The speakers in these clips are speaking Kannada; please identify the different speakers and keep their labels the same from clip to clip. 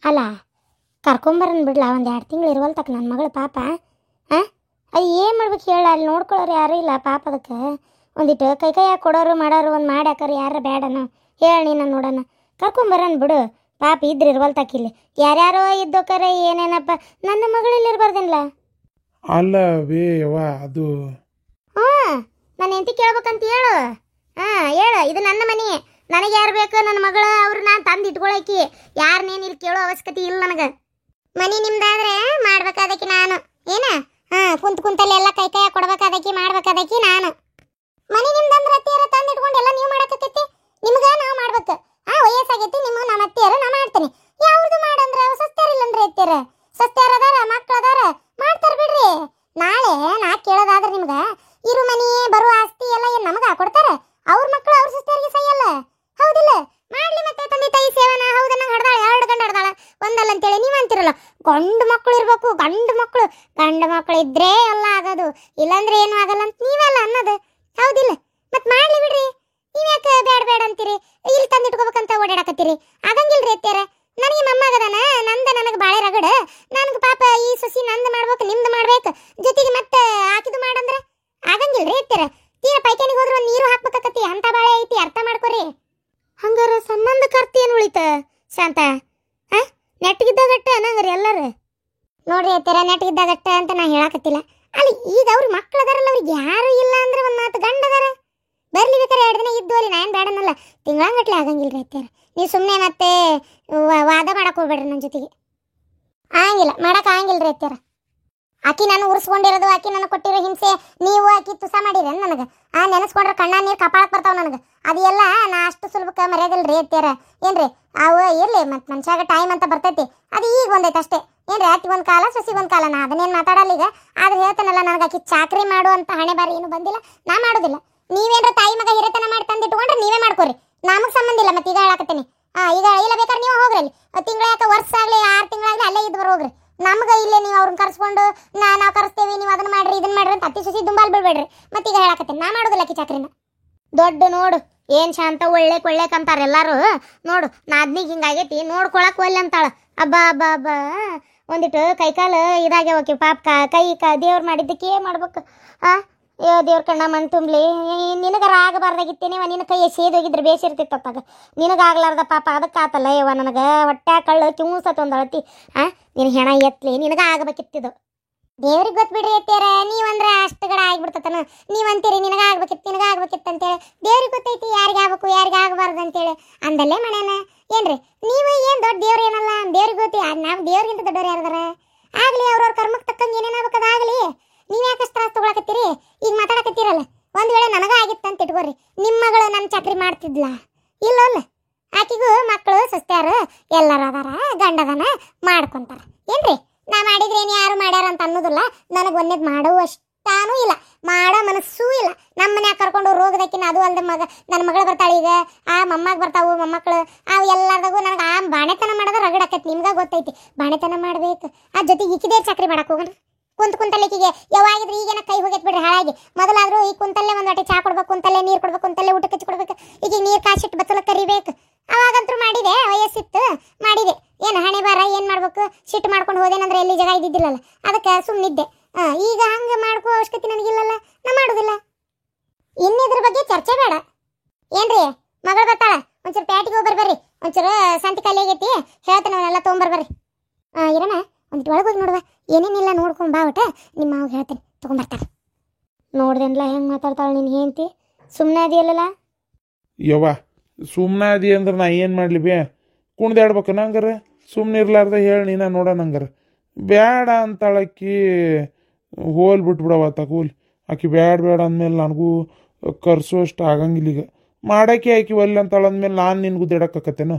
Speaker 1: ಅಲ್ಲ ಕರ್ಕೊಂಬರನ್ ಬಿಡ್ಲಾ, ಒಂದು 2 ತಿಂಗಳು ಇರುವಲ್ ತಕ್ಕ ನನ್ನ ಮಗಳು ಪಾಪ. ಹಾಂ ಅದು ಏನು ಮಾಡ್ಬೇಕು ಹೇಳ, ಅಲ್ಲಿ ನೋಡ್ಕೊಳ್ಳೋರು ಯಾರೂ ಇಲ್ಲ ಪಾಪ. ಅದಕ್ಕೆ ಒಂದಿಟ್ಟು ಕೈಯಾಗ ಕೊಡೋರು ಮಾಡೋರು ಒಂದು ಮಾಡ್ಯಾಕರು ಯಾರ ಬೇಡನ ಹೇಳಿ ನೀನು ನೋಡೋಣ. ಕರ್ಕೊಂಬರನ್ ಬಿಡು ಪಾಪ, ಇದ್ರೆ ಇರುವಲ್ ತಕ್ಕಿಲ್ಲಿ ಯಾರ್ಯಾರೋ ಇದ್ದೋಕರೆ ಏನೇನಪ್ಪ, ನನ್ನ ಮಗಳಲ್ಲಿ ಇರಬಾರ್ದಿಲ್ಲ.
Speaker 2: ಅಲ್ಲ ವೇ ಯವ್ವ ಅದು
Speaker 1: ಹಾಂ ನಾನು ಎಂತ ಕೇಳ್ಬೇಕಂತ ಹೇಳು. ಹಾಂ ಹೇಳು, ಇದು ನನ್ನ ಮನೆ, ನನಗೆ ಯಾರು ಬೇಕು ನನ್ನ ಮಗಳು ಅವ್ರು ನಾನು ತಂದು ಇಟ್ಕೊಳಕಿ, ಯಾರನ್ನೇನು ಇಲ್ಲಿ ಕೇಳೋ ಅವಶ್ಯಕತೆ ಇಲ್ಲ ನನಗೆ. ಮನೆ ನಿಮ್ದಾದ್ರೆ ಮಾಡ್ಬೇಕಾದಕ್ಕೆ ನಾನು ಏನ, ಹಾಂ ಕುಂತಲ್ಲಿ ಎಲ್ಲ ಕೈ ಕೊಡ್ಬೇಕಾದಕ್ಕೆ ಮಾಡ್ಬೇಕಾದಕ್ಕೆ ನಾನು. ಮನೆ ನಿಮ್ದಂದ್ರೆ ಅತ್ತಿಯಾರ ತಂದು ಇಟ್ಕೊಂಡು ಎಲ್ಲ ನೀವು ಮಾಡಕತ್ತೈತಿ, ನಿಮ್ಗೆ ನಾವು ಮಾಡ್ಬೇಕು. ವಯಸ್ಸಾಗೈತಿ ನಿಮ್ಗೆ ನಮ್ಮ ಅತ್ತಿಯಾರ ನಾ ಮಾಡ್ತೇನೆ. ಯಾವ್ದು ಮಾಡಂದ್ರೆ ಸಸ್ತಾರಿಲ್ಲಂದ್ರೆ ಅತ್ತಿಯಾರ ಸಸ್ತಾರ ಅದಾರ ಮಕ್ಳು ಅದಾರ ಮಾಡ್ತಾರ ಬಿಡ್ರಿ. ನಾಳೆ ನಾ ಕೇಳೋದಾದ್ರೆ ನಿಮ್ಗೆ ಇರು ಮನಿ ಬರುವ ಆಸ್ತಿ ಎಲ್ಲ ಏನು ನಮಗೆ ಕೊಡ್ತಾರ, ಅವ್ರ ಮಕ್ಕಳು ಅವ್ರ ಸಿಸ್ಟರ್ಗೆ ಸೈಯಲ್ಲ, ಹೌದಿಲ್ಲ? ಮಾಡ್ಲಿ ಮತ್ತೆ ತಂದೆ ತಾಯಿ ಸೇವನ. ಹೌದ, ನಂಗೆ ಹಡ್ದಾಳ 2 ಗಂಡು ಹಡ್ದಾಳ ಒಂದಲ್ಲ ಅಂತೇಳಿ ನೀವು ಅಂತಿರಲ್ಲ. ಗಂಡು ಮಕ್ಕಳು ಇರ್ಬೇಕು, ಗಂಡು ಮಕ್ಕಳು ಇದ್ರೆ ಎಲ್ಲ ಆಗೋದು, ಇಲ್ಲಾಂದ್ರೆ ಏನು ಆಗಲ್ಲ ಅಂತ ನೀವೆಲ್ಲ ಅನ್ನೋದು, ಹೌದಿಲ್ಲ? ಮತ್ತೆ ಮಾಡ್ಲಿ ಬಿಡ್ರಿ, ನೀವ್ಯಾಕೆ ಬೇಡ ಅಂತೀರಿ, ಇಲ್ಲಿ ತಂದು ಇಟ್ಕೋಬೇಕಂತ ಓಡಾಡಕತ್ತೀರಿ? ಆಗಂಗಿಲ್ರಿ ಅತ್ಯಾರ. ನನಗೆ ಮೊಮ್ಮಗದಾನ, ನನಗೆ ಬಾಳೆ ರಗಡ, ನನಗೆ ಪಾಪ ಈ ಸಸಿ ನಂದು ಮಾಡ್ಬೇಕು ನಿಮ್ದು ಮಾಡ್ಬೇಕು, ಜೊತೆಗೆ ಮತ್ತೆ ಹಾಕಿದು ಮಾಡಂದ್ರೆ ಆಗಂಗಿಲ್ರಿ ಅತ್ಯಾರ. ತೀರ ಪೈಖಾನಿಗೆ ಹೋದ್ರೆ ಒಂದು ನೀರು ಹಾಕ್ಬೇಕಾಕತಿ, ಅಂತ ಬಾಳೆ ಐತಿ, ಅರ್ಥ ಮಾಡ್ಕೊರಿ. ಹಂಗಾರ ಸಂಬಂಧ ಕರ್ತಿ ಏನು ಉಳಿತ ಶಾಂತ? ನೆಟ್ಟಗಿದ್ದಾಗಟ್ಟ ನಂಗ್ರಿ ಎಲ್ಲರೂ ನೋಡ್ರಿ ಅತ್ಯಾರ, ನೆಟ್ಟಗಿದ್ದಾಗಟ್ಟ ಅಂತ ನಾ ಹೇಳಕತ್ತಿಲ್ಲ. ಅಲ್ಲಿ ಈಗ ಅವ್ರ ಮಕ್ಳು ಅದಾರಲ್ಲ, ಅವ್ರಿಗೆ ಯಾರು ಇಲ್ಲ ಅಂದ್ರೆ ಒಂದು 4 ಗಂಡು ಅದಾರ, ಬರ್ಲಿ ಬೇಕಾರೆ 2 ದಿನ ಇದ್ದು ಅಲ್ಲಿ, ನಾನು ಬೇಡನಲ್ಲ. ತಿಂಗಳಂಗಟ್ಲೆ ಆಗಂಗಿಲ್ರಿ ಅತ್ಯಾರ. ನೀವು ಸುಮ್ಮನೆ ಮತ್ತೆ ವಾದ ಮಾಡಕ್ಕೆ ಹೋಗ್ಬೇಡ್ರಿ ನನ್ನ ಜೊತೆಗೆ. ಮಾಡಕ್ಕೆ ಆಗಂಗಿಲ್ರಿ ಅತ್ಯಾರ. ಆಕಿ ನಾನು ಉರ್ಸ್ಕೊಂಡಿರೋದು, ಆಕಿ ನನಗೆ ಕೊಟ್ಟಿರೋ ಹಿಂಸೆ ನೀವು ಆಕಿ ತುಸ ಮಾಡಿರಿ ನನಗೆ. ನೆನೆಸ್ಕೊಂಡ್ರೆ ಕಣ್ಣ ನೀರು ಕಪಾಳಕ್ಕೆ ಬರ್ತಾವ ನನಗೆ. ಅದು ಎಲ್ಲ ನಾ ಅಷ್ಟು ಸುಲಭಕ್ಕೆ ಮರ್ಯಾದಿಲ್ರಿ ಅತ್ಯಾರ. ಏನ್ರಿ ಅವು ಇರಲಿ, ಮತ್ತು ಮನುಷ್ಯಾಗ ಟೈಮ್ ಅಂತ ಬರ್ತೈತಿ, ಅದು ಈಗ ಒಂದೈತೆ ಅಷ್ಟೇ. ಏನ್ರಿ ಆಕಿಗೊಂದು ಕಾಲ ಸೊಸಿಗೊಂದು ಕಾಲ, ನಾ ಅದನ್ನೇನು ಮಾತಾಡಲ್ಲ ಈಗ. ಆದ್ರೆ ಹೇಳ್ತಾನಲ್ಲ, ನನಗೆ ಆಕಿ ಚಾಕ್ರಿ ಮಾಡು ಅಂತ ಹಣೆ ಬಾರಿ ಏನು ಬಂದಿಲ್ಲ, ನಾ ಮಾಡೋದಿಲ್ಲ. ನೀವೇನ್ರ ತಾಯಿ ಮಗ ಹಿರೇತನ ಮಾಡಿ ತಂದಿಟ್ಕೊಂಡ್ರೆ ನೀವೇ ಮಾಡ್ಕೊರಿ, ನಮಗೆ ಸಂಬಂಧ ಇಲ್ಲ. ಮತ್ತೆ ಈಗ ಹೇಳಕತ್ತೀನಿ, ಈಗ ಇಲ್ಲ ಬೇಕಾದ್ರೆ ನೀವು ಹೋಗ್ರಿ, ಅಲ್ಲಿ ತಿಂಗಳ ಯಾಕೆ ವರ್ಷ ಆಗಲಿ 6 ತಿಂಗಳಾಗಲಿ ಅಲ್ಲೇ ಇದ್ದು ಹೋಗ್ರಿ. ನಮ್ಗೆ ಇಲ್ಲೇ ನೀವು ಅವ್ರನ್ನ ಕರ್ಸ್ಕೊಂಡು ನಾವು ಕರೆಸ್ತೇವೆ, ನೀವು ಅದನ್ನ ಮಾಡ್ರಿ ಇದನ್ನ ಮಾಡ್ರಿ ಅಂತ ಅತ್ತಿ ಸೊಸಿ ದುಂಬಾಲ್ ಬಿಡ್ಬೇಡ್ರಿ. ಮತ್ತೆ ಈಗ ಹೇಳಕತ್ತೀನಿ, ನಾ ಮಾಡೋದಿಲ್ಲ ಆಕಿ ಚಾಕ್ರಿನ. ದೊಡ್ಡ ನೋಡು ಏನು ಶಾಂತ ಒಳ್ಳೆಕ್ ಅಂತಾರೆ ಎಲ್ಲರೂ. ನೋಡು ನಾದ್ನಿಗೆ ಹಿಂಗಾಗೈತಿ, ನೋಡ್ಕೊಳಕ್ ಒಲ್ಲೆ ಅಂತಾಳ. ಅಬ್ಬಾ ಒಂದಿಟ್ಟು ಕೈಕಾಲು ಇದಾಗ್ಯಾವಕಿ ಪಾಪ, ಕೈ ದೇವ್ರು ಮಾಡಿದ್ದಕ್ಕೆ ಮಾಡ್ಬೇಕು. ದೇವ್ರ ಕಣ್ಣ ಮಣ್ಣು ತುಂಬಲಿ. ನಿನಗಾರ ಆಗಬಾರ್ದಾಗಿತ್ತೇನೇವ, ನಿನ್ನ ಕೈ ಸೇದೋಗಿದ್ರೆ ಬೇಸಿರ್ತಿತ್ತಾಗ, ನಿನಗಾಗ್ಲಾರ್ದ ಪಾಪ ಅದಕ್ಕೆ ಆತಲ್ಲ ಯವ್ವ. ನನಗೆ ಹೊಟ್ಟೆ ಕಳ್ಳು ಕಿಂಸತ್ ಒಂದಳತಿ. ನಿನ್ನ ಹೆಣ ಎತ್ತಲಿ, ನಿನಗೆ ಆಗಬೇಕಿತ್ತಿದ್ದು. ದೇವ್ರಿಗೆ ಗೊತ್ತು ಬಿಡ್ರಿ ಅತ್ಯಾರ, ನೀವಂದ್ರೆ ಅಷ್ಟು ಗಡ ಆಗಿಬಿಡ್ತತನ. ನೀವಂತೀರಿ ನಿನಗಾಗ್ಬೇಕಿತ್ತು ಅಂತೇಳಿ, ದೇವ್ರಿಗೆ ಗೊತ್ತೈತಿ ಯಾರಿಗೆ ಆಗ್ಬೇಕು ಯಾರಿಗೆ ಆಗಬಾರ್ದು ಅಂತೇಳಿ. ಅಂದಲ್ಲೇ ಮನೇನ ಏನ್ರಿ ನೀವು ಏನು ದೊಡ್ಡ ದೇವ್ರು ಏನಲ್ಲ, ದೇವ್ರಿಗೆ ಗೊತ್ತಿ. ನಾವು ದೇವ್ರಿಗಿಂತ ದೊಡ್ಡವ್ರು ಯಾರದಾರ? ಆಗಲಿ, ಅವ್ರವ್ರ ಕರ್ಮಕ್ಕೆ ತಕ್ಕಂಗೆ ಏನೇನಾಗಬೇಕು ಅದಾಗಲಿ. ನೀವು ಯಾಕಷ್ಟು ತ್ರಾಸ ತೊಗೊಳಕತ್ತೀರಿ? ಈಗ ಮಾತಾಡಕತ್ತೀರಲ್ಲ, ಒಂದು ವೇಳೆ ನನಗೆ ಆಗಿತ್ತು ಅಂತ ಇಟ್ಕೋರಿ, ನಿಮ್ಮ ಮಗಳು ನನ್ನ ಚಾಕ್ರಿ ಮಾಡ್ತಿದ್ಲ ಇಲ್ಲಲ್ಲ? ಆಕಿಗೂ ಮಕ್ಕಳು ಸಸ್ತ್ಯಾರು ಎಲ್ಲರೂ ಅದಾರ, ಗಂಡದನ ಮಾಡ್ಕೊಂತಾರ. ಏನ್ರಿ ನಾ ಮಾಡಿದ್ರೆ ಏನು ಯಾರು ಮಾಡ್ಯಾರ ಅಂತ ಅನ್ನೋದಿಲ್ಲ. ನನಗೆ ಒಂದೇದು ಮಾಡುವಷ್ಟಾನೂ ಇಲ್ಲ, ಮಾಡೋ ಮನಸ್ಸೂ ಇಲ್ಲ. ನಮ್ಮ ಮನ್ಯಾಗ ಕರ್ಕೊಂಡು ರೋಗದಕ್ಕಿನ ಅದು ಅಲ್ಲದೆ ನನ್ನ ಮಗಳು ಬರ್ತಾಳೆ ಈಗ, ಮೊಮ್ಮಗ ಬರ್ತಾವು ಮೊಮ್ಮಕ್ಕಳು, ಅವು ಎಲ್ಲರದಾಗೂ ನನಗೆ ಬಾಣೆತನ ಮಾಡೋದು ರಗಡಾಕೈತಿ. ನಿಮ್ಗೆ ಗೊತ್ತೈತಿ ಬಾಣೆತನ ಮಾಡ್ಬೇಕು. ಜೊತೆಗೆ ಈಕಿದೇ ಚಾಕ್ರಿ ಮಾಡಕ್ಕೆ ಹೋಗೋಣ. ಕುಂತಲ್ಲಿಕ್ಕಿಗೆ ಯಾವಾಗಿದ್ರೆ ಈಗೇನ ಕೈ ಹೋಗೈತೆ ಬಿಡ್ರಿ ಹಾಳಾಗಿ. ಮೊದಲಾದ್ರೂ ಈ ಕುಂತಲ್ಲೇ ಒಂದು ವಾಟೆ ಚಾ ಕೊಡ್ಬೇಕು, ಕುಂತಲ್ಲೇ ನೀರು ಕೊಡ್ಬೇಕು, ಕುಂತಲ್ಲೇ ಊಟ ಕಚ್ಚಿ ಕೊಡ್ಬೇಕು. ಈಗ ನೀರು ಕಾಸಿಟ್ಟು ಬತ್ತಲ ಕರಿಬೇಕು. ಅವಾಗಂತೂ ಮಾಡಿದೆ, ವಯಸ್ಸಿತ್ತು ಮಾಡಿದೆ. ಏನು ಹಣೆ ಬಾರ ಏನು ಮಾಡ್ಬೇಕು, ಸಿಟ್ಟು ಮಾಡ್ಕೊಂಡು ಹೋದೇನಂದ್ರೆ ಎಲ್ಲಿ ಜಾಗ ಇದ್ದಿದ್ದಿಲ್ಲಲ್ಲ, ಅದಕ್ಕೆ ಸುಮ್ಮನಿದ್ದೆ. ಈಗ ಹಂಗೆ ಮಾಡ್ಕೋ ಅವಶ್ಯಕತೆ ನನಗಿಲ್ಲಲ್ಲ, ನಾ ಮಾಡೋದಿಲ್ಲ. ಇನ್ನಿದ್ರ ಬಗ್ಗೆ ಚರ್ಚೆ ಬೇಡ. ಏನ್ರಿ ಮಗಳು ಬರ್ತಾಳ, ಒಂಚೂರು ಪ್ಯಾಟಿಗೆ ಹೋಗಿ ಬರ್ರಿ, ಒಂಚೂರು ಸಂತಿ ಖಾಲಿ ಆಗೈತಿ, ಹೇಳ್ತಾನೆ ಅವನ್ನೆಲ್ಲ ತೊಗೊಂಬರ್ಬರ್ರಿ. ಇರೋಣ ಒಂದಿಟ್ಟು ಒಳಗೆ ಹೋಗಿ ನೋಡುವ, ಏನೇನಿಲ್ಲ ನೋಡ್ಕೊಂಡು ಬಾ ಒಟ್ಟ. ನಿಮ್ಮ ಮಾವು ಹೇಳ್ತೇನೆ ತೊಗೊಂಬರ್ತಾರೆ. ನೋಡ್ದೇನಲ್ಲ ಹೆಂಗೆ ಮಾತಾಡ್ತಾಳೆ ನಿನ್ನ ಹೆಂಡತಿ? ಸುಮ್ಮನೆ ಅದೆಯಲ್ಲ
Speaker 2: ಯವ್ವ, ಸುಮ್ಮನೆ ಅದಿ ಅಂದ್ರೆ ನಾ ಏನು ಮಾಡಲಿ ಬೇ? ಕುಣ್ದಾಡ್ಬೇಕನ ಹಂಗಾರೆ? ಸುಮ್ಮನೆ ಇರ್ಲಾರ್ದ ಹೇಳಿ ನೀನು ನೋಡೋಣ ಹಂಗಾರೆ. ಬೇಡ ಅಂತಾಳಕ್ಕಿ, ಹೋಲ್ ಬಿಟ್ಬಿಡವ ತಗೋಲ್. ಆಕಿ ಬೇಡ ಅಂದಮೇಲೆ ನನಗೂ ಕರ್ಸೋಷ್ಟು ಆಗಂಗಿಲ್ಲ. ಈಗ ಮಾಡೋಕೆ ಆಕಿ ಒಲ್ಲೆ ಅಂತಾಳ ಅಂದಮೇಲೆ ನಾನು ನಿನಗೂ ದೇಡಕ್ಕಾಕತ್ತೇನು?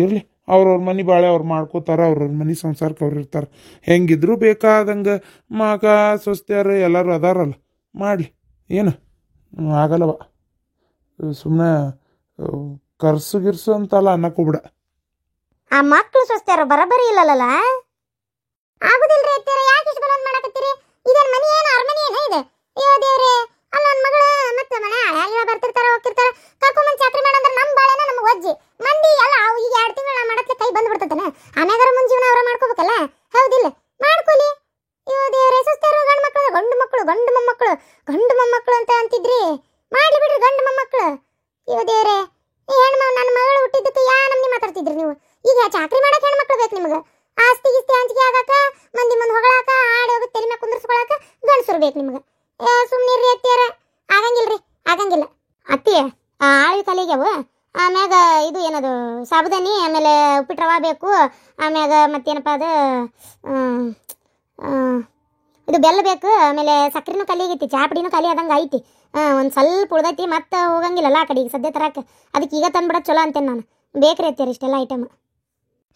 Speaker 2: ಇರಲಿ, ಅವ್ರವ್ರ ಮನೆ ಬಾಳೆ ಅವ್ರು ಮಾಡ್ಕೋತಾರೆ, ಅವ್ರವ್ರ ಮನೆ ಸಂಸಾರಕ್ಕೆ ಅವ್ರು ಇರ್ತಾರೆ. ಹೆಂಗಿದ್ರು ಬೇಕಾದಂಗೆ ಮಗ ಸೊಸ್ತ್ಯಾರು ಎಲ್ಲರೂ ಅದಾರಲ್ಲ, ಮಾಡಲಿ, ಏನು ಆಗಲ್ಲವ. ಸುಮ್ಮನೆ ಕರ್ಸು ಅಂತಲ್ಲ ಅನ್ನಕ್ಕೋಗ್ಬಿಡ.
Speaker 1: ಆ ಮಕ್ಕಳು ಸೊಸ್ತ್ಯಾರ ಬರಬರಿ ಇಲ್ಲಲ್ಲ, ಆಗುದಿಲ್ರಿ ಅತ್ಯಾರ. ಯಾಕೆ ಇಷ್ಟು ಬಲವಂತ ಮಾಡಕತ್ತೀರಿ? ಇದೇನು ಮನಿ ಏನು ಅರಮನೆ ಏನ ಇದೆ? ಅಯ್ಯೋ ದೇವ್ರೆ, ಅಲ್ಲ ನನ್ನ ಮಗಳು ಮತ್ತೆ ಮನೆ ಹಳೆಯಾಗಿನ ಬರ್ತಿರ್ತಾರೆ ಹೋಗ್ತಿರ್ತಾರೆ, ಕರ್ಕೊಂಬಂದು ಚಾಕ್ರಿ ಮಾಡಂದ್ರೆ ನಮ್ಮ ಬಾಳೆನ ನಮಗೆ ಒಜ್ಜಿ ಮಂದಿ ಎಲ್ಲ. ಈಗ 2 ತಿಂಗಳು ನಾ ಮಾಡಕ್ಕೆ ಕೈ ಬಂದು ಬಿಡ್ತತನ. ಆಮ್ಯಾಗ ಅಂತಿದ್ರಿ ಮಾಡ್ಲಿ ಬಿಡ್ರಿ ಗಂಡ ಮೊಮ್ಮಕ್ಕಳು. ಇವ ದೇವ್ರೆ, ಈ ಹೆಣ್ಮ ನನ್ನ ಮಗಳು ಹುಟ್ಟಿದ್ದಕ್ಕೆ ಯಾ ನಮ್ನಿ ಮಾತಾಡ್ತಿದ್ರಿ ನೀವು? ಈಗ ಚಾಕ್ರಿ ಮಾಡಕ್ಕೆ ಹೆಣ್ಮಕ್ಳು ಬೇಕು ನಿಮ್ಗೆ. ಆಸ್ತಿ ಗಿಸ್ತಿ ಹಂಚಿಕೆ ಆಗಾಕ, ಮಂದಿ ಮುಂದೆ ಹೊಗಳಾಕ, ಹಾಡಿ ಹೋಗಿ ತೆಲಿ ಮ್ಯಾಗ ಕುಂದ್ರಿಸ್ಕೊಳಕ ಗಂಡಸರು ಬೇಕು ನಿಮ್ಗೆ. ಸುಮ್ಮನಿರ್ರಿ ಅತ್ತಿಯರ, ಆಗಂಗಿಲ್ರಿ, ಆಗಂಗಿಲ್ಲ. ಅತ್ತಿ ಆಳಿ ಕಲಿಗ್ಯಾವ, ಆಮ್ಯಾಗ ಇದು ಏನದು ಸಾಬುದಾನಿ, ಆಮೇಲೆ ಉಪ್ಪಿಟ್ಟು ರವಾ ಬೇಕು, ಆಮ್ಯಾಗ ಮತ್ತೇನಪ್ಪ ಅದು ಇದು ಬೆಲ್ಲ ಬೇಕು, ಆಮೇಲೆ ಸಕ್ರಿನೂ ಖಾಲಿ ಆಗೈತಿ, ಚಾಪಡಿನೂ ಖಾಲಿ ಆದಂಗೆ ಐತಿ. ಒಂದು ಸ್ವಲ್ಪ ಉಳ್ದೈತಿ, ಮತ್ತೆ ಹೋಗಂಗಿಲ್ಲಲ್ಲ ಆ ಕಡೆಗೆ ಸದ್ಯ ತರಕ್ಕೆ. ಅದಕ್ಕೆ ಈಗ ತಂದ್ಬಿಡೋದು ಚಲೋ ಅಂತೇನೆ ನಾನು. ಬೇಕ್ರಿ ಅತ್ತೀರಿ ಇಷ್ಟೆಲ್ಲ ಐಟಮ್.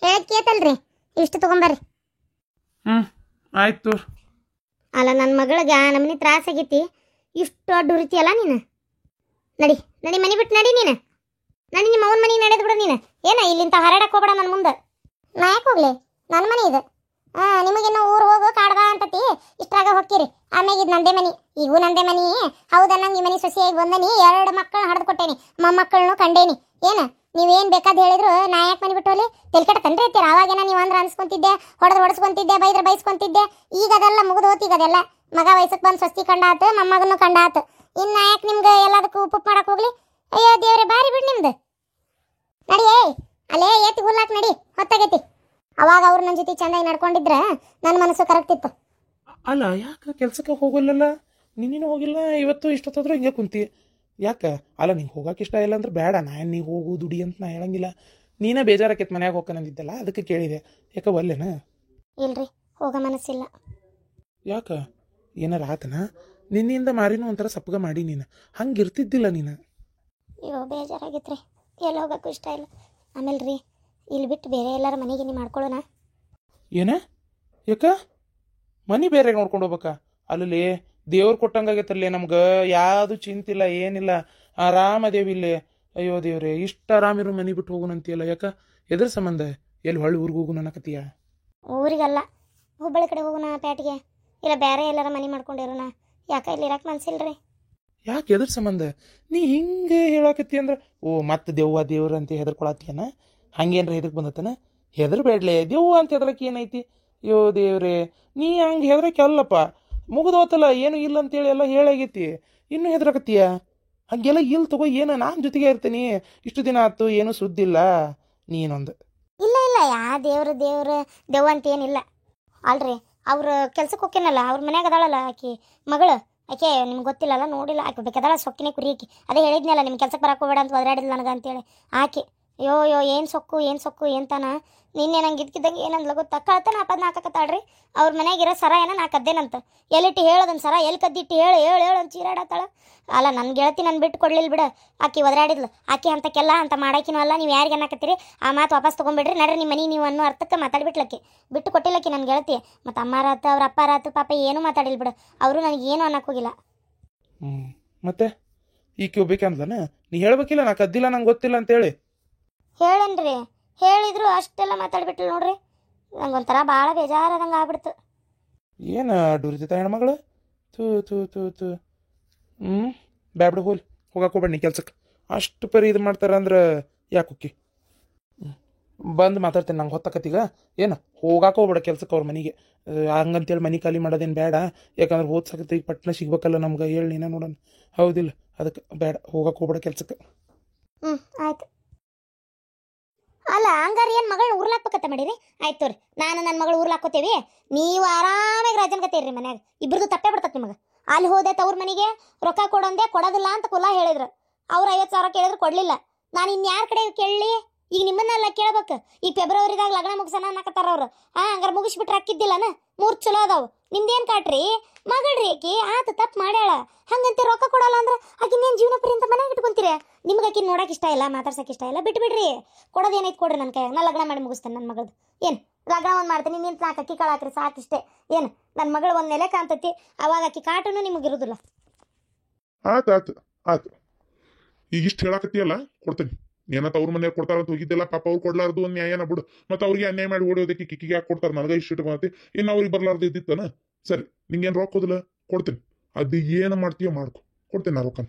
Speaker 1: ಹೇಳಕ್ ಕೇತಲ್ರಿ, ಇಷ್ಟು ತೊಗೊಂಬರ್ರಿ.
Speaker 2: ಆಯ್ತು.
Speaker 1: ಅಲ್ಲ ನನ್ನ ಮಗಳಿಗೆ ನಮ್ಮನೆ ತ್ರಾಸಾಗೈತಿ, ಇಷ್ಟು ದೊಡ್ಡ ಹುರಿತಿಯಲ್ಲ ನೀನು. ನಡಿ ನಡಿ, ಮನೆ ಬಿಟ್ಟು ನಡಿ ನೀನು. ನಡಿ ನಿಮ್ಮ ಅವನ ಮನೆಗೆ ನಡೆದು ಬಿಡು ನೀನು. ಏನ ಇಲ್ಲಿಂತ ಹರಡಕ್ಕೆ ಹೋಗ್ಬೇಡ ನನ್ನ ಮುಂದೆ. ನಾ ಯಾಕೆ ಹೋಗ್ಲಿ, ನನ್ನ ಮನೆ ಇದು. ನಿಮಗಿನ್ನೂ ಊರು ಹೋಗು ಕಾಡ್ಬಾ ಅಂತತಿ, ಇಷ್ಟ್ರಾಗ ಹೊಕ್ಕಿರಿ. ಆಮ್ಯಾಗ ಇದು ನಂದೇ ಮನೆ, ಈಗೂ ನಂದೇ ಮನೆ. ಹೌದಾ, ನಂಗೆ ಈ ಮನೆ ಸೊಸೆಯಾಗಿ ಬಂದನಿ, 2 ಮಕ್ಕಳನ್ನ ಹಡ್ದು ಕೊಟ್ಟೇನಿ, ಮೊಮ್ಮಕ್ಕಳನ್ನು ಕಂಡೇನಿ. ಏನ ನೀವೇನು ಬೇಕಾದ ಹೇಳಿದ್ರು ನಾ ಯಾಕೆ ಮನೆ ಬಿಟ್ಟು ಹೋಗ್ಲಿ? ತೆಲ್ಕಟ ತಂದ್ರೆ ಇರ್ತೀರ. ಅವಾಗೇನ ನೀವು ಅಂದ್ರೆ ಅನ್ಸ್ಕೊಂತಿದ್ದೆ, ಹೊಡೆಸ್ಕೊಂತಿದ್ದೆ, ಬೈಸ್ಕೊಂತಿದ್ದೆ. ಈಗ ಅದೆಲ್ಲ ಮುಗಿದು ಹೋತಿ. ಈಗ ಅದೆಲ್ಲ ಮಗ ವಯಸ್ಸಕ್ಕೆ ಬಂದು ಸ್ವಸ್ತಿ ಕಂಡಾತು, ಮೊಮ್ಮಗನ್ನು ಕಂಡಾತು. ಇನ್ನು ಯಾಕೆ ನಿಮ್ಗೆ ಎಲ್ಲದಕ್ಕೂ ಉಪ್ಪು ಮಾಡಕ್ಕೆ ಹೋಗ್ಲಿ? ಅಯ್ಯೋ ದೇವ್ರೆ, ಬಾರಿ ಬಿಡು ನಿಮ್ದು. ನಡಿಯೇ ಅಲ್ಲೇ ಏತಿ ಹುಲ್ಲಾಕ್ ನಡಿ, ಹೊತ್ತಾಗೈತಿ. ಅವಾಗ ಅವ್ರು ನನ್ನ ಜೊತೆ ಚಂದಾಗಿ ನಡ್ಕೊಂಡಿದ್ರೆ ನನ್ನ ಮನಸ್ಸು ಕರೆಕ್ಟ್ ಇತ್ತು.
Speaker 2: ಅಲ್ಲ, ಯಾಕೆ ಕೆಲ್ಸಕ್ಕೆ ಹೋಗಲ್ಲಲ್ಲ? ನಿನ್ನೇನು ಹೋಗಿಲ್ಲ, ಇವತ್ತು ಇಷ್ಟೊತ್ತಾದ್ರೂ ಹಿಂಗೆ ಕುಂತಿ ಯಾಕೆ? ಅಲ್ಲ, ನಿಂಗೆ ಹೋಗಕ್ಕೆ ಇಷ್ಟ ಇಲ್ಲ ಅಂದ್ರೆ ಬೇಡ, ನಾನು ನೀ ಹೋಗು ದುಡಿ ಅಂತ ನಾ ಹೇಳಂಗಿಲ್ಲ. ನೀನೇ ಬೇಜಾರಾಕೈತೆ ಮನ್ಯಾಗ ಹೋಗ್ಕನಂದಿದ್ದಲ್ಲ, ಅದಕ್ಕೆ ಕೇಳಿದೆ. ಯಾಕೆ ಒಲ್ಲೆನ?
Speaker 1: ಇಲ್ರಿ, ಹೋಗೋ ಮನಸ್ಸಿಲ್ಲ.
Speaker 2: ಯಾಕೆ? ಏನಾರ ಆತನ? ನಿನ್ನಿಂದ ಮಾರಿನೂ ಒಂಥರ ಸಪ್ಪಗ ಮಾಡಿ ನೀನು ಹಂಗೆ ಇರ್ತಿದ್ದಿಲ್ಲ ನೀನು.
Speaker 1: ಅಯ್ಯೋ ಬೇಜಾರಾಗಿತ್ರಿ, ಎಲ್ಲಿ ಹೋಗೋಕ್ಕೂ ಇಷ್ಟ ಇಲ್ಲ. ಆಮೇಲೆ ರೀ, ಇಲ್ಲಿ ಬಿಟ್ಟು ಬೇರೆ ಎಲ್ಲರ ಮನೆಗೆ ನೀವು ಮಾಡ್ಕೊಳ್ಳೋಣ.
Speaker 2: ಏನ? ಯಾಕ? ಮನೆ ಬೇರೆ ನೋಡ್ಕೊಂಡು ಹೋಗ್ಬೇಕಾ? ಅಲ್ಲಿ ದೇವ್ರು ಕೊಟ್ಟಂಗಾಗೈತಲ್ಲೇ ನಮ್ಗೆ, ಯಾವುದು ಚಿಂತಿಲ್ಲ, ಏನಿಲ್ಲ, ಆರಾಮದೇವಿ ಇಲ್ಲಿ. ಅಯ್ಯೋ ದೇವ್ರೆ, ಇಷ್ಟು ಆರಾಮಿರೋ ಮನೆ ಬಿಟ್ಟು ಹೋಗೋಣಂತೀಯಲ್ಲ, ಯಾಕ? ಎದ್ರ ಸಂಬಂಧ? ಎಲ್ಲಿ ಹೊಳ್ಳಿ ಊರಿಗೆ ಹೋಗೋಣ ಅನ್ನಕತ್ತೀಯ?
Speaker 1: ಊರಿಗಲ್ಲ, ಹುಬ್ಬಳ್ಳಿ ಕಡೆ ಹೋಗೋಣ, ಪ್ಯಾಟಿಗೆ. ಇಲ್ಲ ಬೇರೆ ಎಲ್ಲರ ಮನೆ ಮಾಡ್ಕೊಂಡಿರೋಣ. ಯಾಕೆ ಇಲ್ಲಿ ಇರಕ್ಕೆ ಮನ್ಸಿಲ್ರಿ.
Speaker 2: ಯಾಕೆ? ಎದ್ರ ಸಂಬಂಧ? ನೀ ಹಿಂಗೆ ಹೇಳಾಕತ್ತಿ ಅಂದ್ರೆ ಮತ್ತೆ ದೆವ್ವ ದೇವ್ರ ಅಂತ ಹೆದರ್ಕೊಳತ್ತೀಯನ? ಹಂಗೇನ್ರ ಹೆದರ್ಕ್ ಬಂದತ್ತನ? ಹೆದರ್ಬೇಡ್ಲೆ, ದೆವ್ವ ಅಂತ ಹೆದರಕ್ಕೆ ಏನೈತಿ? ಅಯ್ಯೋ ದೇವ್ರೆ, ನೀ ಹಂಗೆ ಹೆದರಕ್ಕೆ ಅಲ್ಲಪ್ಪ, ಮುಗಿದೋತಲ್ಲ, ಏನು ಇಲ್ಲ ಅಂತೇಳಿ ಎಲ್ಲ ಹೇಳಾಗೈತಿ, ಇನ್ನೂ ಹೆದರಕತ್ತೀಯ? ಹಂಗೆಲ್ಲ ಇಲ್ಲ ತಗೋ, ಏನು ನಾನು ಜೊತೆಗೆ ಇರ್ತೀನಿ, ಇಷ್ಟು ದಿನ ಆಯ್ತು, ಏನೂ ಸುದ್ದಿಲ್ಲ ನೀನೊಂದು.
Speaker 1: ಇಲ್ಲ ಇಲ್ಲ, ದೆವ್ವ ಅಂತ ಏನಿಲ್ಲ. ಅಲ್ರಿ, ಅವ್ರು ಕೆಲ್ಸಕ್ಕೆ ಹೋಗ್ಕೇನಲ್ಲ, ಅವ್ರ ಮನ್ಯಾಗ ಅದಾಳಲ್ಲ ಆಕಿ ಮಗಳು, ಆಕೆ ನಿಮ್ಗೆ ಗೊತ್ತಿಲ್ಲಲ್ಲ, ನೋಡಿಲ್ಲ. ಆಕೆ ಬೇಕಾದಳ ಸೊಕ್ಕಿನೇ ಕುರಿಯಾಕಿ. ಅದೇ ಹೇಳಿದ್ನಲ್ಲ, ನಿಮ್ಮ ಕೆಲ್ಸಕ್ಕೆ ಬರಕ್ಕೆ ಹೋಗ್ಬೇಡ ಅಂತ ಒದರಾಡಿಲ್ಲ ನನಗೆ ಅಂತೇಳಿ. ಆಕೆ ಅಯ್ಯೋ ಏನು ಸೊಕ್ಕು ಎಂತಾನ. ನಿನ್ನೆ ನಂಗೆ ಇದ್ಕಿದ್ದಂಗೆ ಏನಂದ್ಲ ಗೊತ್ತಾ? ಕಳ್ತನ ಆಪದ್ನ ಹಾಕಕತ್ತಾಳ್ರಿ. ಅವ್ರ ಮನೆಯಾಗಿರೋ ಸರ ಏನೋ ನಾ ಕದ್ದೇನಂತ. ಎಲ್ಲಿಟ್ಟು ಹೇಳೋದನ್ನ ಸರ ಎಲ್ಲಿ ಕದ್ದಿಟ್ಟು ಹೇಳು ಅಂತ ಚೀರಾಡತ್ತಾಳ. ಅಲ್ಲ, ನನ್ನ ಗೆಳತಿ ನಾನು ಬಿಟ್ಟು ಕೊಡ್ಲಿಲ್ಲ ಬಿಡ, ಆಕಿ ಒದರಾಡಿದ್ಲು. ಆಕೆ ಅಂತಕ್ಕೆಲ್ಲ ಅಂತ ಮಾಡಾಕಿನೂ ಅಲ್ಲ. ನೀವು ಯಾರಿಗೆ ಅನ್ನಕತ್ತೀರಿ? ಆ ಮಾತು ವಾಪಸ್ ತೊಗೊಂಬಿಡ್ರಿ, ನಡ್ರಿ ನಿಮ್ಮ ಮನೆ ನೀವು ಅನ್ನೋ ಅರ್ಥಕ್ಕೆ ಮಾತಾಡ್ಬಿಟ್ಲಕ್ಕೆ. ಬಿಟ್ಟು ಕೊಟ್ಟಿಲ್ಲಕ್ಕಿ ನನ್ನ ಗೆಳತಿ. ಮತ್ತು ಅಮ್ಮಾರಾತು ಅವ್ರ ಅಪ್ಪಾರಾತು ಪಾಪ ಏನೂ ಮಾತಾಡಿಲ್ಲ ಬಿಡು, ಅವರು ನನಗೇನು ಅನ್ನಕ್ಕೋಗಿಲ್ಲ.
Speaker 2: ಮತ್ತೆ ಈಕೆ ಒಬ್ಬೇಕಂದ್ಲನ? ನೀ ಹೇಳ್ಬೇಕಿಲ್ಲ, ನಾ ಕದ್ದಿಲ್ಲ, ನಂಗೆ ಗೊತ್ತಿಲ್ಲ ಅಂತೇಳಿ.
Speaker 1: ಹೇಳೇನ್ರಿ, ಹೇಳಿದ್ರು ಅಷ್ಟೆಲ್ಲ ಮಾತಾಡ್ಬಿಟ್ಲು ನೋಡ್ರಿ. ನಂಗೊಂಥರ ಭಾಳ ಬೇಜಾರಾದಂಗೆ ಆಗ್ಬಿಡ್ತು.
Speaker 2: ಏನು ಡುರಿತ ಹೆಣ್ಮಗಳು? ತೂ ತೂ ತೂ ತೂ ಬ್ಯಾಬ್ಡ ಹೋಲ್ ಹೋಗಕ್ಕೆ ಹೋಗ್ಬೇಡ ನೀ ಕೆಲ್ಸಕ್ಕೆ. ಅಷ್ಟು ಪರಿ ಇದು ಮಾಡ್ತಾರ ಅಂದ್ರೆ ಯಾಕೆ ಹೊಕ್ಕಿ? ಬಂದು ಮಾತಾಡ್ತೇನೆ, ನಂಗೆ ಹೊತ್ತಕತ್ತೀಗ. ಏನು ಹೋಗಾಕೆ ಹೋಗ್ಬೇಡ ಕೆಲ್ಸಕ್ಕೆ ಅವ್ರ ಮನೆಗೆ. ಹಂಗಂತೇಳಿ ಮನೆ ಖಾಲಿ ಮಾಡೋದೇನು ಬೇಡ, ಯಾಕಂದ್ರೆ ಓದ್ಸಕತ್ತೆ ಈಗ ಪಟ್ನ ಸಿಗ್ಬೇಕಲ್ಲ ನಮ್ಗೆ. ಹೇಳಿ ನೀನ ನೋಡೋಣ, ಹೌದಿಲ್ಲ? ಅದಕ್ಕೆ ಬೇಡ, ಹೋಗಕ್ಕೆ ಹೋಗ್ಬೇಡ ಕೆಲ್ಸಕ್ಕೆ.
Speaker 1: ಆಯ್ತು. ಅಲ್ಲ ಹಂಗಾರ ಏನು ಮಗಳನ್ನ ಊರ್ಲಾಕ್ಬೇಕತ್ತ ಮಾಡಿರಿ? ಆಯ್ತು ತೋರಿ, ನಾನು ನನ್ನ ಮಗಳು ಊರ್ಲಾಕೋತೇವಿ, ನೀವು ಆರಾಮಾಗಿ ರಾಜನ್ ಕತ್ತೇರಿ ಮನ್ಯಾಗ. ಇಬ್ರದ್ದು ತಪ್ಪೇ ಬಿಡ್ತತ್ ನಿಮಗೆ. ಅಲ್ಲಿ ಹೋದೆ ತವ್ರ ಮನೆಗೆ, ರೊಕ್ಕ ಕೊಡಂದೆ, ಕೊಡೋದಿಲ್ಲ ಅಂತ ಕುಲ ಹೇಳಿದ್ರು. ಅವ್ರು 50,000 ಕೇಳಿದ್ರು ಕೊಡಲಿಲ್ಲ. ನಾನು ಇನ್ಯಾರ ಕಡೆ ಕೇಳಲಿ? ಈಗ ನಿಮ್ಮನ್ನೆಲ್ಲ ಕೇಳ್ಬೇಕು. ಈಗ ಫೆಬ್ರವರಿದಾಗ ಲಗ್ನ ಮುಗಿಸೋಣ ಅನ್ನಕತ್ತಾರ ಅವ್ರು. ಹಂಗಾರೆ ಮುಗಿಸ್ಬಿಟ್ರೆ ಹಾಕಿದ್ದಿಲ್ಲನ? 3 ಚಲೋ ಅದಾವು. ನಿಮ್ದೇನು ಕಾಟ್ರಿ? ಮಗಳ್ರಿ ಆಕಿ ಆತ ತಪ್ಪು ಮಾಡ್ಯಾಳ, ಹಂಗಂತೆ ರೊಕ್ಕ ಕೊಡಲ್ಲ ಅಂದ್ರೆ ಆಕಿನೇನು ಜೀವನ ಪರ್ಯಂತ ಮನೆಗೆ ಇಟ್ಕೊಂತೀರಿ? ನಿಮ್ಗೆ ಆಕಿನ ನೋಡಕ್ಕೆ ಇಷ್ಟ ಇಲ್ಲ, ಮಾತಾಡ್ಸಕ್ಕೆ ಇಷ್ಟ ಇಲ್ಲ, ಬಿಟ್ಬಿಡ್ರಿ. ಕೊಡೋದೇನೈತೆ ಕೊಡ್ರಿ ನನ್ನ ಕೈಯಾಗ. ನಾ ಲಗ್ನ ಮಾಡಿ ಮುಗಿಸ್ತೇನೆ ನನ್ನ ಮಗಳದ್ದು. ಏನು ಲಗ್ನ ಒಂದು ಮಾಡ್ತೀನಿ, ನಿಂತು 4 ಅಕ್ಕಿ ಕಾಳು ಹಾಕ್ರಿ ಸಾಕಿಷ್ಟೇ. ಏನು ನನ್ನ ಮಗಳು ಒಂದು ನೆಲೆ ಕಾಣ್ತತಿ, ಅವಾಗ ಆಕಿ ಕಾಟನು ನಿಮಗಿರೋದಿಲ್ಲ.
Speaker 3: ಆತು ಈಗ ಇಷ್ಟು ಹೇಳಾಕತ್ತಿಯಲ್ಲ, ಕೊಡ್ತೀನಿ. ಏನತ್ತ ಅವ್ರ ಮನೆಯವ್ರು ಕೊಡ್ತಾರಂತ ಹೋಗಿದ್ದೆಲ್ಲ, ಪಾಪ ಅವ್ರು ಕೊಡ್ಲಾರ್ದು ಒಂದು ನ್ಯಾಯನ ಬಿಡು. ಮತ್ತೆ ಅವ್ರಿಗೆ ಅನ್ಯಾಯ ಮಾಡಿ ಓಡೋದಕ್ಕೆ ಕಿಕ್ಕಿಗೆ ಯಾಕೆ ಕೊಡ್ತಾರೆ? ನನಗೆ ಇಷ್ಟು ಇಟ್ಕೊಂತಿ, ಇನ್ನು ಅವ್ರಿಗೆ ಬರ್ಲಾರ್ದು ಇದ್ದಿತ್ತನ? ಸರಿ, ನಿಂಗೇನು ರೊಕ್ಕ ಹೋದಿಲ್ಲ, ಕೊಡ್ತೀನಿ. ಅದು ಏನು ಮಾಡ್ತೀಯೋ ಮಾಡ್ಕೊ, ಕೊಡ್ತೀನಿ ನಾ ರೊಕ್ಕನ.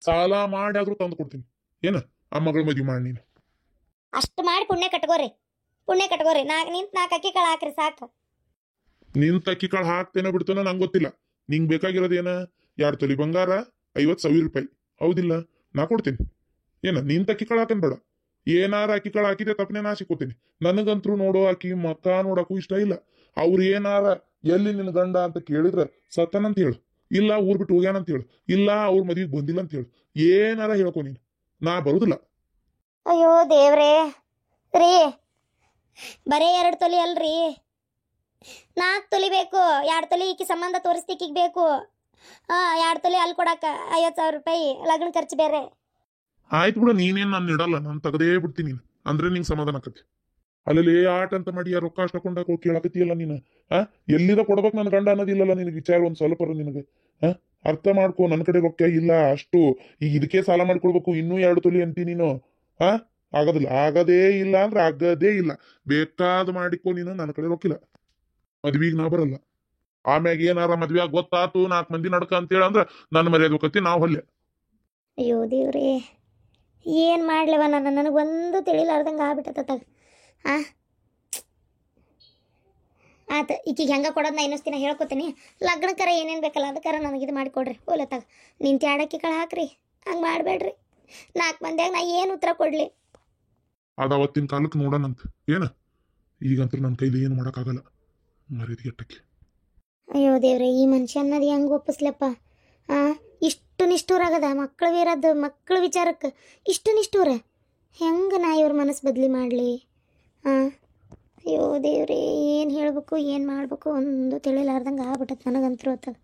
Speaker 3: ಸಾಲ ಮಾಡಿ ಆದ್ರೂ ತಂದು ಕೊಡ್ತೀನಿ. ಏನು ಆ ಮಗಳ ಮದುವೆ ಮಾಡಿ ನೀನು
Speaker 1: ಅಷ್ಟು ಮಾಡಿ ಪುಣ್ಯ ಕಟ್ಕೋರಿ. 4 ಅಕ್ಕಿ ಕಾಳು ಹಾಕ್ರಿ ಸಾಕು.
Speaker 3: ನಿನ್ ತಕ್ಕಿ ಕಾಳು ಹಾಕ್ತೇನೋ ಬಿಡ್ತೇನೋ ನಂಗೆ ಗೊತ್ತಿಲ್ಲ. ನಿಂಗೆ ಬೇಕಾಗಿರೋದೇನ? 2 ತೊಲಿ ಬಂಗಾರ, 50,000 ರೂಪಾಯಿ ಹೌದಿಲ್ಲ? ನಾ ಕೊಡ್ತೀನಿ. ಏನ ನೀನ್ ತಕ್ಕಿ ಕಾಳು ಹಾಕನ್ ಬೇಡ, ಏನಾರ ಅಕ್ಕಿ ಕಾಳು ಹಾಕಿದೆ ತಪ್ಪನೆ ನಾ ಸಿಕ್ಕೋತೀನಿ. ನನಗಂತರೂ ನೋಡೋ ಆಕಿ ಮಕ್ಕ ನೋಡಕ್ಕೂ ಇಷ್ಟ ಇಲ್ಲ. ಅವ್ರು ಏನಾರ ಎಲ್ಲಿ ನಿನ್ನ ಗಂಡ ಅಂತ ಕೇಳಿದ್ರ ಸತ್ತನಂತ ಹೇಳು, ಇಲ್ಲ ಊರ್ ಬಿಟ್ಟು ಹೋಗ್ಯಾನಂತ ಹೇಳು, ಇಲ್ಲ ಅವ್ರ ಮದ್ವಿಗೆ ಬಂದಿಲ್ಲ ಅಂತ ಹೇಳು, ಏನಾರ ಹೇಳ್ಕೊ ನೀನು, ನಾ ಬರುದಿಲ್ಲ.
Speaker 1: ಅಯ್ಯೋ ದೇವ್ರೇ ರೀ, ಬರೇ 2 ತೊಲಿ ಅಲ್ರಿ, 4 ತೊಲಿ ಬೇಕು. 2 ತೊಲಿ ಈಕಿ ಸಂಬಂಧ ತೋರಿಸ್ತಿಕ್ಕಿಗೆ ಬೇಕು. 2 ತೊಲಿ ಅಲ್ಲಿ ಕೊಡಾಕ 50,000 ರೂಪಾಯಿ ಲಗ್ನ ಖರ್ಚು ಬೇರೆ.
Speaker 3: ಆಯ್ತು ಬಿಡು, ನೀನೇನ್ ನಾನು ಇಡಲ್ಲ, ನಾನು ತೆಗದೇ ಬಿಡ್ತೀನಿ ನೀನು, ಅಂದ್ರೆ ನಿಂಗೆ ಸಮಾಧಾನ ಆಕತಿ. ಅಲ್ಲಿ ಆಟ ಅಂತ ಮಾಡಿ ಆ ರೊಕ್ಕ ಅಷ್ಟ ಕೊಂಡಾಕ ಕೇಳಕತ್ತಿಯಲ್ಲ ನೀನು. ಎಲ್ಲಿದ ಕೊಡ್ಬೇಕು ನನ್ನ ಗಂಡ ಅನ್ನೋದಿಲ್ಲಲ್ಲ ನಿನಗೆ ವಿಚಾರ ಒಂದ್ ಸ್ವಲ್ಪ ನಿನಗೆ. ಅರ್ಥ ಮಾಡ್ಕೊ, ನನ್ನ ಕಡೆ ರೊಕ್ಕ ಇಲ್ಲ ಅಷ್ಟು, ಈಗ ಇದಕ್ಕೆ ಸಾಲ ಮಾಡ್ಕೊಡ್ಬೇಕು, ಇನ್ನೂ 2 ತೊಲಿ ಅಂತಿ ನೀನು. ಆಗೋದಿಲ್ಲ, ಆಗದೇ ಇಲ್ಲ ಅಂದ್ರೆ ಆಗದೇ ಇಲ್ಲ, ಬೇಕಾದ ಮಾಡಿಕೊ ನೀನು, ನನ್ನ ಕಡೆ ರೊಕ್ಕಿಲ್ಲ, ಮದ್ವಿಗೆ ನಾ ಬರಲ್ಲ. ಆಮ್ಯಾಗ ಏನಾರ ಮದ್ವೆ ಆಗ ಗೊತ್ತಾತು 4 ಮಂದಿ ನಡ್ಕ ಅಂತೇಳ ಅಂದ್ರ ನನ್ನ ಮರ್ಯಾದೆ ಹೋಗತಿ, ನಾವು ಹೊಲ್ಲೆ.
Speaker 1: ಅಯ್ಯೋ ದೇವ್ರೇ, ಏನು ಮಾಡ್ಲವ ನಾನು, ನನಗೊಂದು ತಿಳಿಲಾರ್ದಂಗೆ ಆಗ್ಬಿಟ್ಟತ್ತ. ಆತ ಈಕಿಗೆ ಹೆಂಗೆ ಕೊಡೋದು ನಾ ಇನ್ನೊಂದು ದಿನ ಹೇಳ್ಕೊತೀನಿ. ಲಗ್ನಕ್ಕರ ಏನೇನು ಬೇಕಲ್ಲ ಅದಕ್ಕಾರ ನನಗೆ ಇದು ಮಾಡಿಕೊಡ್ರಿ. ಹೋಲತ್ತಾಗ ನಿಂತು 2 ಅಕ್ಕಿ ಕಾಳು ಹಾಕ್ರಿ, ಹಂಗೆ ಮಾಡಬೇಡ್ರಿ. 4 ಮಂದಿಯಾಗ ನಾ ಏನು ಉತ್ತರ ಕೊಡಲಿ?
Speaker 3: ಅದ ಅವತ್ತಿನ ಕಾಲಕ್ಕೆ ನೋಡೋಣಂತ, ಏನ ಈಗಂತೂ ನನ್ನ ಕೈಲಿ ಏನು ಮಾಡೋಕ್ಕಾಗಲ್ಲ, ಮರ್ಯಾದೆ ಗೆಟ್ಟಕ್ಕೆ.
Speaker 1: ಅಯ್ಯೋ ದೇವ್ರೆ, ಈ ಮನುಷ್ಯ ಅನ್ನೋದು ಹೆಂಗೆ ಒಪ್ಪಿಸ್ಲಪ್ಪ? ಇಷ್ಟು ನಿಷ್ಠೂರಾಗದ ಮಕ್ಕಳ ವಿಚಾರಕ್ಕೆ ಇಷ್ಟು ನಿಷ್ಠೂರ ಹೆಂಗೆ ನಾ ಇವ್ರ ಮನಸ್ಸು ಬದಲಿ ಮಾಡಲಿ? ಅಯ್ಯೋ ದೇವ್ರೆ, ಏನು ಹೇಳ್ಬೇಕು ಏನು ಮಾಡ್ಬೇಕು ಒಂದು ತಿಳಿಲಾರ್ದಂಗೆ ಆಗ್ಬಿಟ್ಟತ್ ನನಗಂತರೂ ಹೊತ್ತಾಗ.